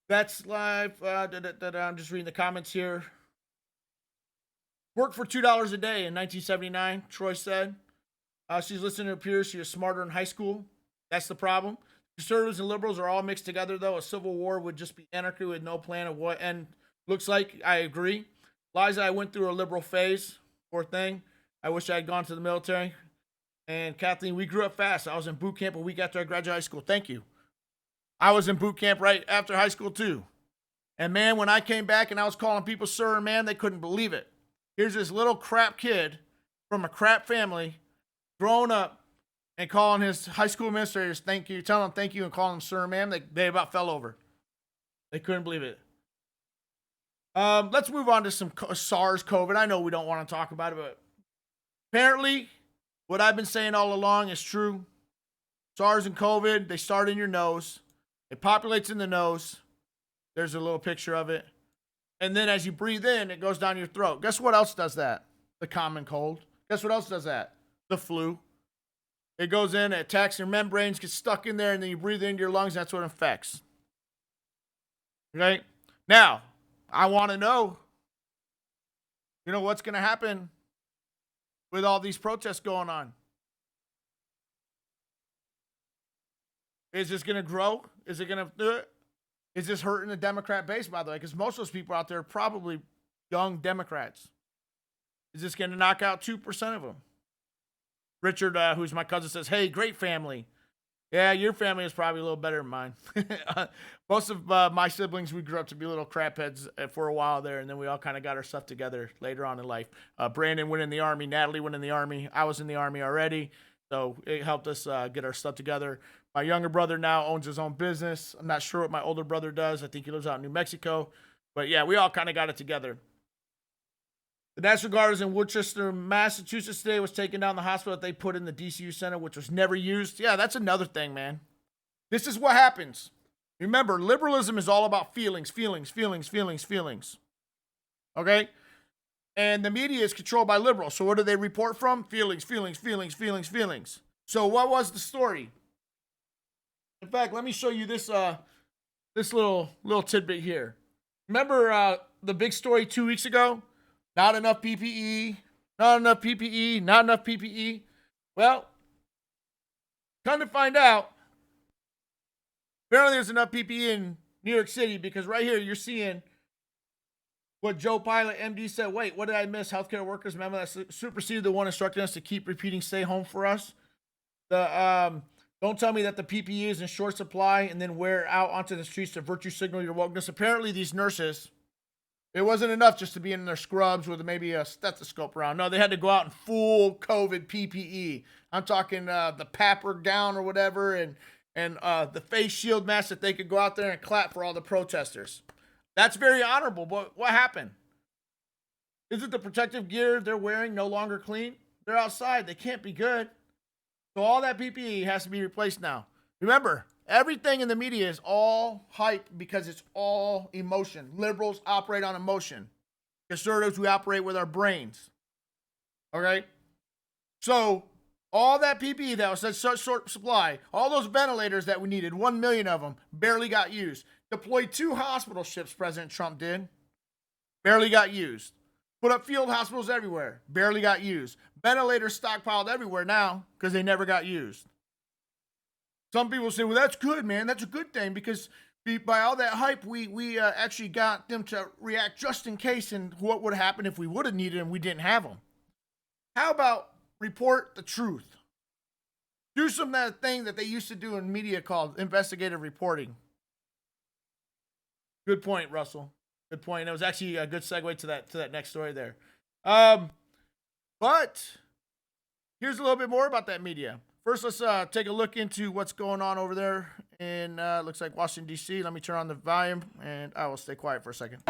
That's live. I'm just reading the comments here. Worked for $2 a day in 1979, Troy said. She's listening to her peers. She was smarter in high school. That's the problem. Conservatives and liberals are all mixed together, though. A civil war would just be anarchy with no plan of what end looks like. I agree. Liza, I went through a liberal phase. Poor thing. I wish I had gone to the military. And Kathleen, we grew up fast. I was in boot camp a week after I graduated high school. Thank you. I was in boot camp right after high school, too. And, man, when I came back and I was calling people sir, man, they couldn't believe it. Here's this little crap kid from a crap family growing up and calling his high school administrators thank you, telling them thank you and calling them sir, ma'am. They about fell over. They couldn't believe it. Let's move on to some SARS COVID. I know we don't want to talk about it, but apparently what I've been saying all along is true. SARS and COVID, they start in your nose. It populates in the nose. There's a little picture of it. And then as you breathe in, it goes down your throat. Guess what else does that? The common cold. Guess what else does that? The flu. It goes in, it attacks your membranes, gets stuck in there, and then you breathe it into your lungs. That's what infects. Okay? Now, I want to know, what's going to happen with all these protests going on? Is this going to grow? Is it going to do it? Is this hurting the Democrat base, by the way? Because most of those people out there are probably young Democrats. Is this going to knock out 2% of them? Richard, who's my cousin, says, hey, great family. Yeah, your family is probably a little better than mine. Most of my siblings, we grew up to be little crapheads for a while there, and then we all kind of got our stuff together later on in life. Brandon went in the Army. Natalie went in the Army. I was in the Army already, so it helped us get our stuff together. My younger brother now owns his own business. I'm not sure what my older brother does. I think he lives out in New Mexico. But, yeah, we all kind of got it together. The National Guard is in Worcester, Massachusetts today, was taking down the hospital that they put in the DCU Center, which was never used. Yeah, that's another thing, man. This is what happens. Remember, liberalism is all about feelings. Okay? And the media is controlled by liberals. So what do they report from? Feelings. So what was the story? In fact, let me show you this this little tidbit here. Remember the big story 2 weeks ago? Not enough PPE. Well, come to find out, apparently there's enough PPE in New York City, because right here you're seeing what Joe Pilot, MD, said. Wait, what did I miss? Healthcare workers memo that superseded the one instructing us to keep repeating stay home for us. Don't tell me that the PPE is in short supply and then wear out onto the streets to virtue signal your wokeness. Apparently these nurses, it wasn't enough just to be in their scrubs with maybe a stethoscope around. No, they had to go out in full COVID PPE. I'm talking the papper gown or whatever, and the face shield mask that they could go out there and clap for all the protesters. That's very honorable, but what happened? Isn't the protective gear they're wearing no longer clean? They're outside. They can't be good. So all that PPE has to be replaced now. Remember, everything in the media is all hype because it's all emotion. Liberals operate on emotion. Conservatives, we operate with our brains. Okay? So all that PPE that was such short supply, all those ventilators that we needed, 1 million of them, barely got used. Deployed 2 hospital ships, President Trump did. Barely got used. Put up field hospitals everywhere. Barely got used. Ventilators stockpiled everywhere now because they never got used. Some people say, well, that's good, man. That's a good thing because by all that hype, we actually got them to react just in case, and what would happen if we would have needed them, we didn't have them. How about report the truth? Do some of that thing that they used to do in media called investigative reporting. Good point, Russell. Good point. It was actually a good segue to that next story there. But here's a little bit more about that media. First, let's take a look into what's going on over there in, looks like Washington, D.C. Let me turn on the volume, and I will stay quiet for a second.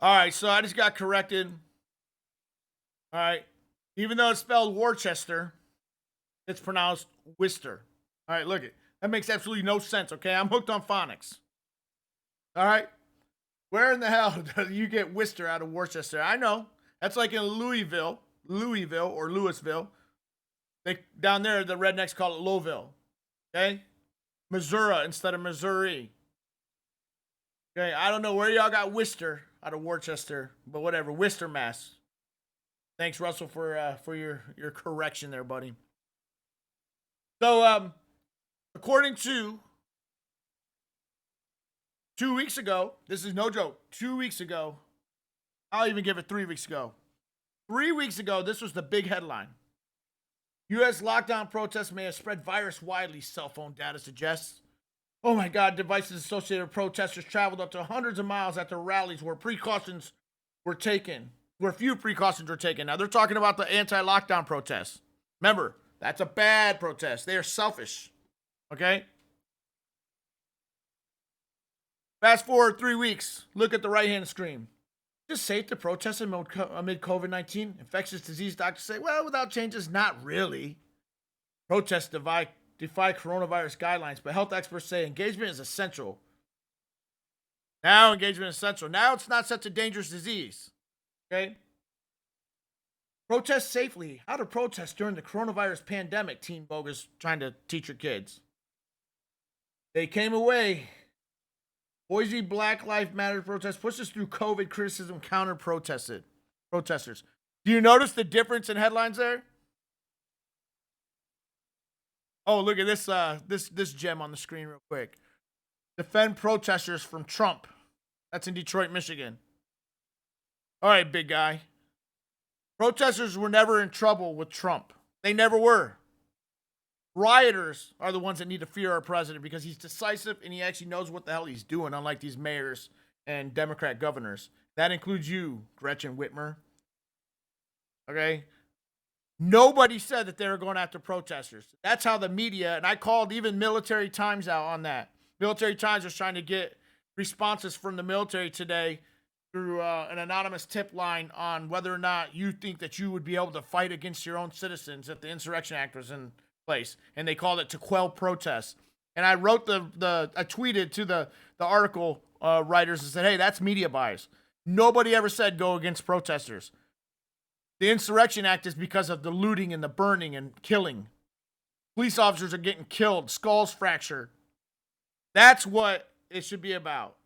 All right, so I just got corrected. All right. Even though it's spelled Worchester, it's pronounced Worcester. All right, look it. That makes absolutely no sense, okay? I'm hooked on phonics. All right? Where in the hell do you get Worcester out of Worcester? I know. That's like in Louisville or Louisville. Down there, the rednecks call it Louisville. Okay? Missouri instead of Missouri. Okay, I don't know where y'all got Worcester out of Worcester, but whatever. Worcester, Mass. Thanks, Russell, for your correction there, buddy. So, according to 2 weeks ago, this is no joke, 2 weeks ago, I'll even give it 3 weeks ago. 3 weeks ago, this was the big headline. U.S. lockdown protests may have spread virus widely, cell phone data suggests. Oh my God, devices associated with protesters traveled up to hundreds of miles after rallies where precautions were taken, where few precautions were taken. Now, they're talking about the anti-lockdown protests. Remember, that's a bad protest. They are selfish. Okay? Fast forward 3 weeks. Look at the right-hand screen. Is it safe to protest amid COVID-19? Infectious disease doctors say, well, without changes, not really. Protests defy coronavirus guidelines, but health experts say engagement is essential. Now engagement is essential. Now it's not such a dangerous disease. Okay? Protest safely. How to protest during the coronavirus pandemic, Teen Bogus trying to teach your kids. They came away. Boise Black Lives Matter protest pushes through COVID criticism, counter protesters. Do you notice the difference in headlines there? Oh, look at this this gem on the screen real quick. Defend protesters from Trump. That's in Detroit, Michigan. All right, big guy. Protesters were never in trouble with Trump. They never were. Rioters are the ones that need to fear our president because he's decisive and he actually knows what the hell he's doing, unlike these mayors and Democrat governors. That includes you, Gretchen Whitmer. Okay? Nobody said that they were going after protesters. That's how the media, and I called even Military Times out on that. Military Times was trying to get responses from the military today through an anonymous tip line on whether or not you think that you would be able to fight against your own citizens if the Insurrection Act was in place. And they called it to quell protests. And I wrote I tweeted to the article writers and said, hey, that's media bias. Nobody ever said go against protesters. The Insurrection Act is because of the looting and the burning and killing. Police officers are getting killed, skulls fractured. That's what it should be about.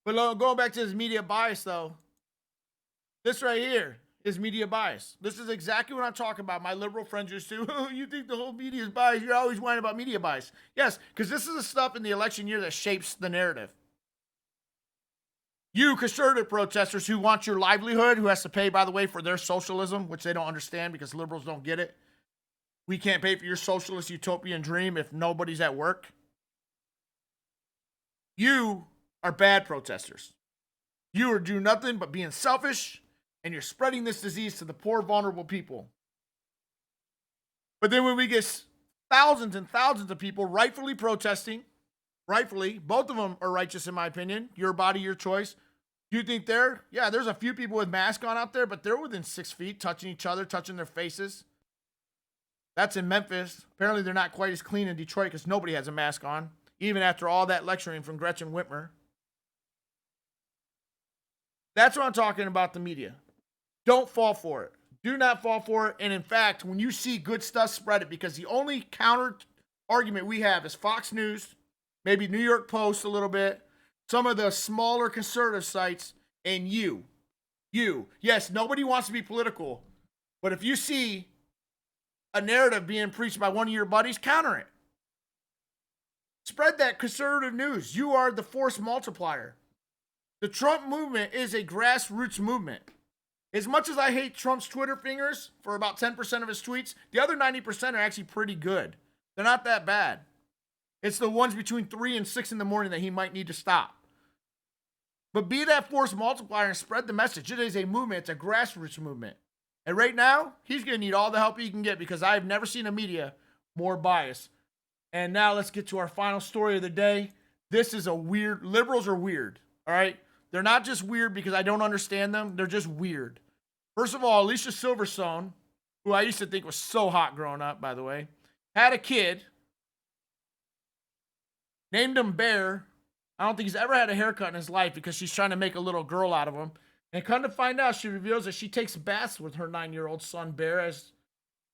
But going back to this media bias, though, this right here is media bias. This is exactly what I'm talking about. My liberal friends used to, oh, you think the whole media is biased? You're always whining about media bias. Yes, because this is the stuff in the election year that shapes the narrative. You conservative protesters who want your livelihood, who has to pay, by the way, for their socialism, which they don't understand because liberals don't get it. We can't pay for your socialist utopian dream if nobody's at work. You are bad protesters. You are doing nothing but being selfish, and you're spreading this disease to the poor, vulnerable people. But then when we get thousands and thousands of people rightfully protesting, both of them are righteous in my opinion, your body, your choice. Do you think there's a few people with masks on out there, but they're within 6 feet, touching each other, touching their faces. That's in Memphis. Apparently they're not quite as clean in Detroit because nobody has a mask on, even after all that lecturing from Gretchen Whitmer. That's what I'm talking about, the media. Don't fall for it. Do not fall for it. And in fact, when you see good stuff, spread it, because the only counter argument we have is Fox News, maybe New York Post a little bit, some of the smaller conservative sites, and you. Yes, nobody wants to be political, but if you see a narrative being preached by one of your buddies, counter it. Spread that conservative news. You are the force multiplier. The Trump movement is a grassroots movement. As much as I hate Trump's Twitter fingers for about 10% of his tweets, the other 90% are actually pretty good. They're not that bad. It's the ones between 3 and 6 in the morning that he might need to stop. But be that force multiplier and spread the message. It is a movement. It's a grassroots movement. And right now, he's going to need all the help he can get because I have never seen a media more biased. And now let's get to our final story of the day. This is a weird, liberals are weird, all right? They're not just weird because I don't understand them. They're just weird. First of all, Alicia Silverstone, who I used to think was so hot growing up, by the way, had a kid, named him Bear. I don't think he's ever had a haircut in his life because she's trying to make a little girl out of him. And come to find out, she reveals that she takes baths with her 9-year-old son, Bear, as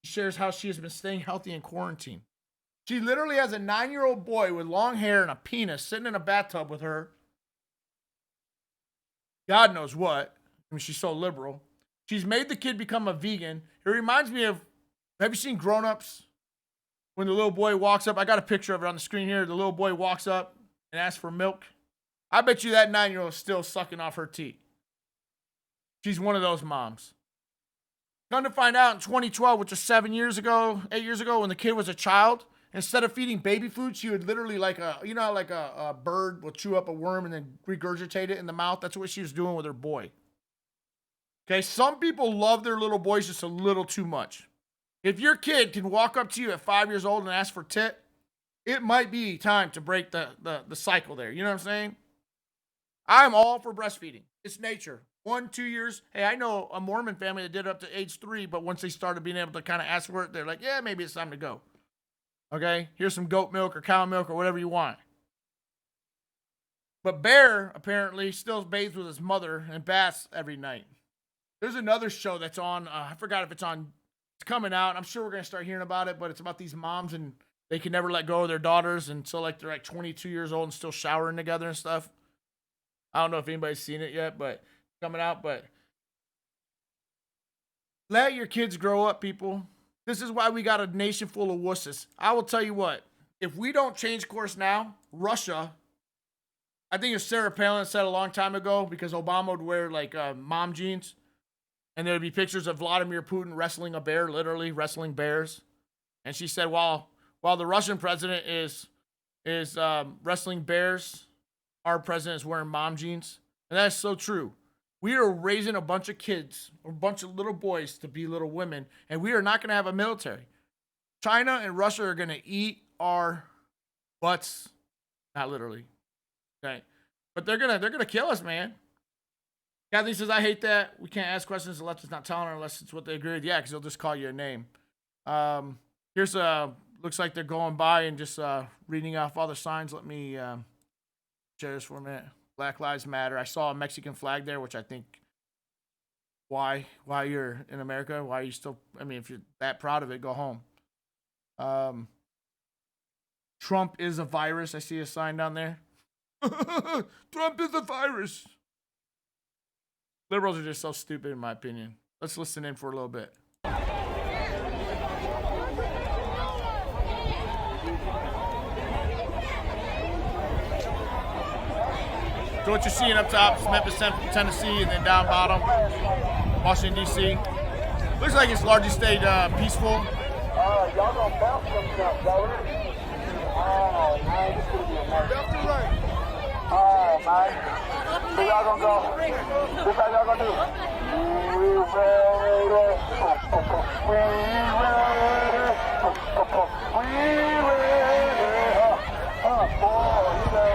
she shares how she has been staying healthy in quarantine. She literally has a 9-year-old boy with long hair and a penis sitting in a bathtub with her. God knows what. I mean, she's so liberal. She's made the kid become a vegan. It reminds me of, have you seen Grown Ups? When the little boy walks up, I got a picture of it on the screen here. The little boy walks up and asks for milk. I bet you that 9-year-old is still sucking off her teat. She's one of those moms. Come to find out in 2012, which was 8 years ago, when the kid was a child, instead of feeding baby food, she would literally like a bird will chew up a worm and then regurgitate it in the mouth. That's what she was doing with her boy. Okay, some people love their little boys just a little too much. If your kid can walk up to you at 5 years old and ask for tit, it might be time to break the cycle there. You know what I'm saying? I'm all for breastfeeding. It's nature. 1, 2 years. Hey, I know a Mormon family that did it up to age 3, but once they started being able to kind of ask for it, they're like, yeah, maybe it's time to go. Okay, here's some goat milk or cow milk or whatever you want. But Bear apparently still bathes with his mother and baths every night. There's another show that's on. I forgot if it's on. It's coming out. I'm sure we're going to start hearing about it, but it's about these moms and they can never let go of their daughters until like they're like 22 years old and still showering together and stuff. I don't know if anybody's seen it yet, but it's coming out. But let your kids grow up, people. This is why we got a nation full of wusses. I will tell you what, if we don't change course now, Russia, I think it's Sarah Palin said a long time ago, because Obama would wear like mom jeans, and there would be pictures of Vladimir Putin wrestling a bear, literally wrestling bears. And she said, while the Russian president is wrestling bears, our president is wearing mom jeans. And that is so true. We are raising a bunch of kids, a bunch of little boys to be little women, and we are not going to have a military. China and Russia are going to eat our butts, not literally. Okay, but they're gonna kill us, man. Kathy says, I hate that. We can't ask questions the left is not telling her unless it's what they agree with. Yeah, because they'll just call you a name. Here's looks like they're going by and just reading off all the signs. Let me share this for a minute. Black Lives Matter. I saw a Mexican flag there, which I think, why you're in America? Why are you still, I mean, if you're that proud of it, go home. Trump is a virus. I see a sign down there. Trump is a virus. Liberals are just so stupid, in my opinion. Let's listen in for a little bit. So what you're seeing up top is Memphis, Tennessee, and then down bottom, Washington, D.C. Looks like it's largely stayed peaceful. Y'all gonna bounce themselves, already. Oh, man, this is gonna be a mess. Left to right. Oh, man. So y'all gonna go. This how y'all gonna do. We ready. Boy, you know.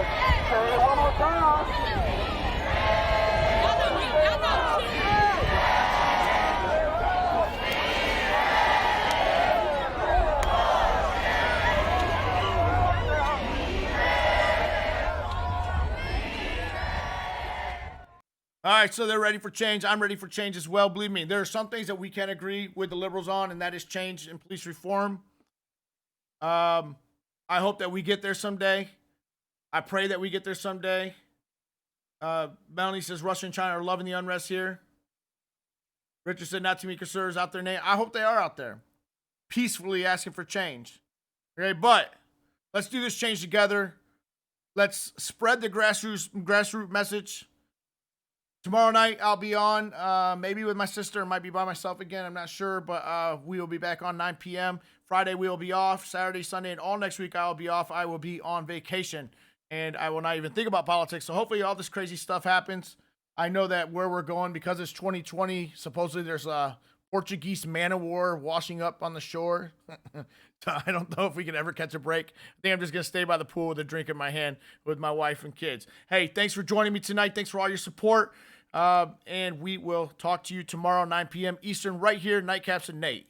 Say it one more time. All right, so they're ready for change. I'm ready for change as well. Believe me, there are some things that we can agree with the liberals on, and that is change and police reform. I hope that we get there someday. I pray that we get there someday. Melanie says Russia and China are loving the unrest here. Richard said not too many conservatives out there. I hope they are out there, peacefully asking for change. Okay, but let's do this change together. Let's spread the grassroots message. Tomorrow night, I'll be on, maybe with my sister. It might be by myself again. I'm not sure, but we will be back on 9 p.m. Friday, we will be off. Saturday, Sunday, and all next week, I will be off. I will be on vacation, and I will not even think about politics. So hopefully all this crazy stuff happens. I know that where we're going, because it's 2020, supposedly there's 4 Portuguese man-of-war washing up on the shore. I don't know if we can ever catch a break. I think I'm just going to stay by the pool with a drink in my hand with my wife and kids. Hey, thanks for joining me tonight. Thanks for all your support. And we will talk to you tomorrow, 9 p.m. Eastern, right here, Nightcaps and Nate.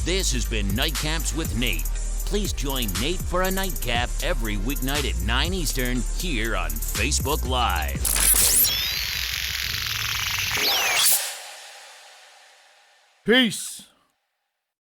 This has been Nightcaps with Nate. Please join Nate for a nightcap every weeknight at 9 Eastern here on Facebook Live. Peace.